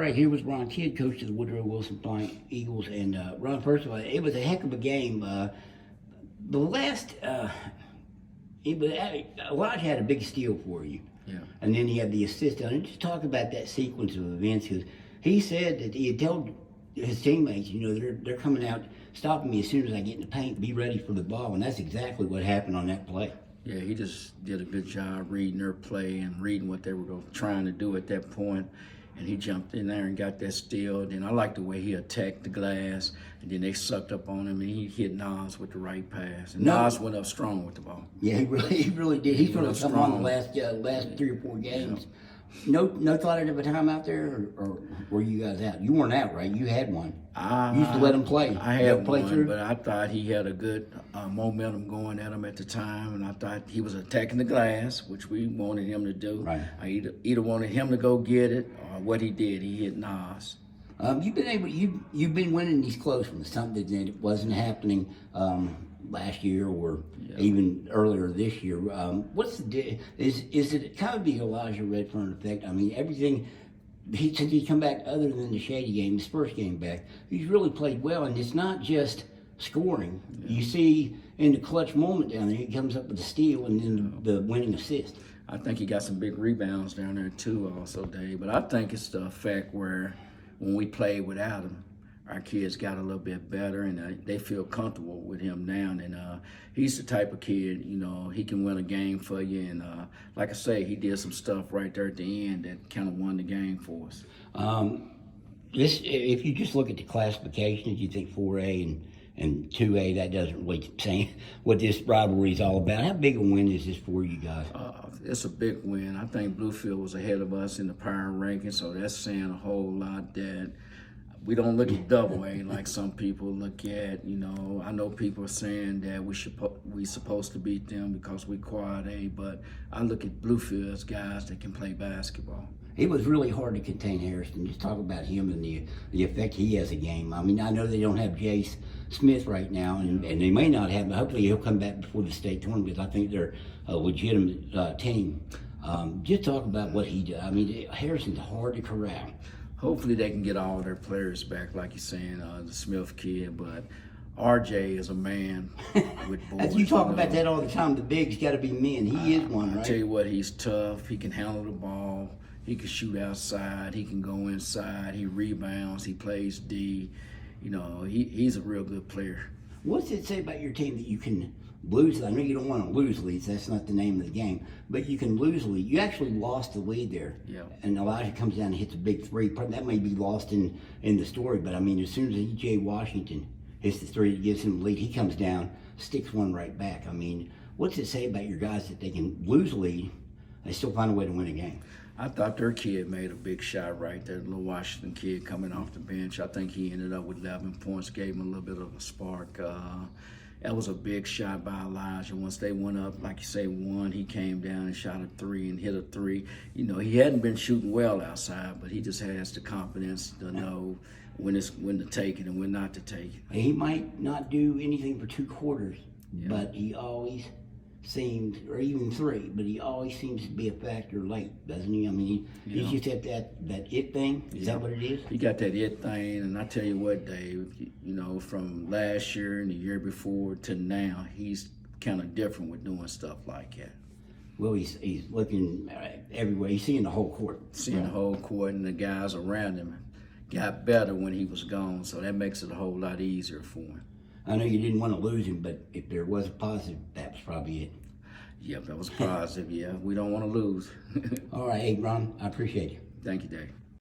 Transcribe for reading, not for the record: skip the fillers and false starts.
right, here was Ron Kidd, coach of the Woodrow Wilson Flying Eagles. And Ron, first of all, it was a heck of a game. The last, Elijah had a big steal for you. Yeah. And then he had the assist on it. Just talk about that sequence of events, because he said that he had told his teammates, they're coming out, stopping me as soon as I get in the paint, be ready for the ball. And that's exactly what happened on that play. Yeah, he just did a good job reading their play and reading what they were trying to do at that point. And he jumped in there and got that steal. And I like the way he attacked the glass. And then they sucked up on him, and he hit Nas with the right pass. And Nas went up strong with the ball. Yeah, he really did. He's sort of come on the last 3 or 4 games. Yeah. No thought of a time out there, or were you guys out? You weren't out, right? You had one. You used to let him play. I had one, but I thought he had a good momentum going at him at the time, and I thought he was attacking the glass, which we wanted him to do. Right. I either wanted him to go get it, or what he did, he hit Nas. You've been winning these close ones, something that wasn't happening last year or even earlier this year. What's the is it kind of the Elijah Redfern effect? I mean, everything since he's come back, other than the Shady game, his first game back, he's really played well, and it's not just scoring. Yeah. You see in the clutch moment down there, he comes up with a steal and then the winning assist. I think he got some big rebounds down there too, also, Dave. But I think it's the effect where when we played without him, our kids got a little bit better, and they feel comfortable with him now. And he's the type of kid, he can win a game for you. And like I say, he did some stuff right there at the end that kind of won the game for us. If you just look at the classifications, you think 4A and 2A, that doesn't really say what this rivalry is all about. How big a win is this for you guys? It's a big win. I think Bluefield was ahead of us in the power ranking, so that's saying a whole lot that we don't look at double A like some people look at. I know people are saying that we supposed to beat them because we quad A, but I look at Bluefield as guys that can play basketball. It was really hard to contain Harrison. Just talk about him and the effect he has a game. I mean, I know they don't have Jace Smith right now, and they may not have, but hopefully he'll come back before the state tournament, because I think they're a legitimate team. Just talk about what he does. I mean, Harrison's hard to corral. Hopefully they can get all their players back, like you're saying, the Smith kid, but RJ is a man with boys. You talk about that all the time. The big's got to be men. He is one, right? I tell you what, he's tough. He can handle the ball. He can shoot outside. He can go inside. He rebounds. He plays D. He's a real good player. What's it say about your team that you can lose? I know you don't want to lose leads. That's not the name of the game. But you can lose a lead. You actually lost the lead there. Yeah. And Elijah comes down and hits a big three. That may be lost in the story, but I mean, as soon as E.J. Washington hits the three that gives him the lead, he comes down, sticks one right back. I mean, what's it say about your guys that they can lose a lead, they still find a way to win a game? I thought their kid made a big shot right there, the little Washington kid coming off the bench. I think he ended up with 11 points, gave him a little bit of a spark. That was a big shot by Elijah. Once they went up, like you say, one, he came down and shot a three and hit a three. He hadn't been shooting well outside, but he just has the confidence to know when to take it and when not to take it. He might not do anything for 2 quarters, but he always seems, or even 3, but he always seems to be a factor late, doesn't he? I mean, he's just at that it thing. Is that what it is? He got that it thing, and I tell you what, Dave, from last year and the year before to now, he's kind of different with doing stuff like that. Well, he's looking everywhere. He's seeing the whole court. Seeing the whole court, and the guys around him got better when he was gone, so that makes it a whole lot easier for him. I know you didn't want to lose him, but if there was a positive, that was probably it. Yep, that was positive, yeah. We don't want to lose. All right, hey, Ron, I appreciate you. Thank you, Dave.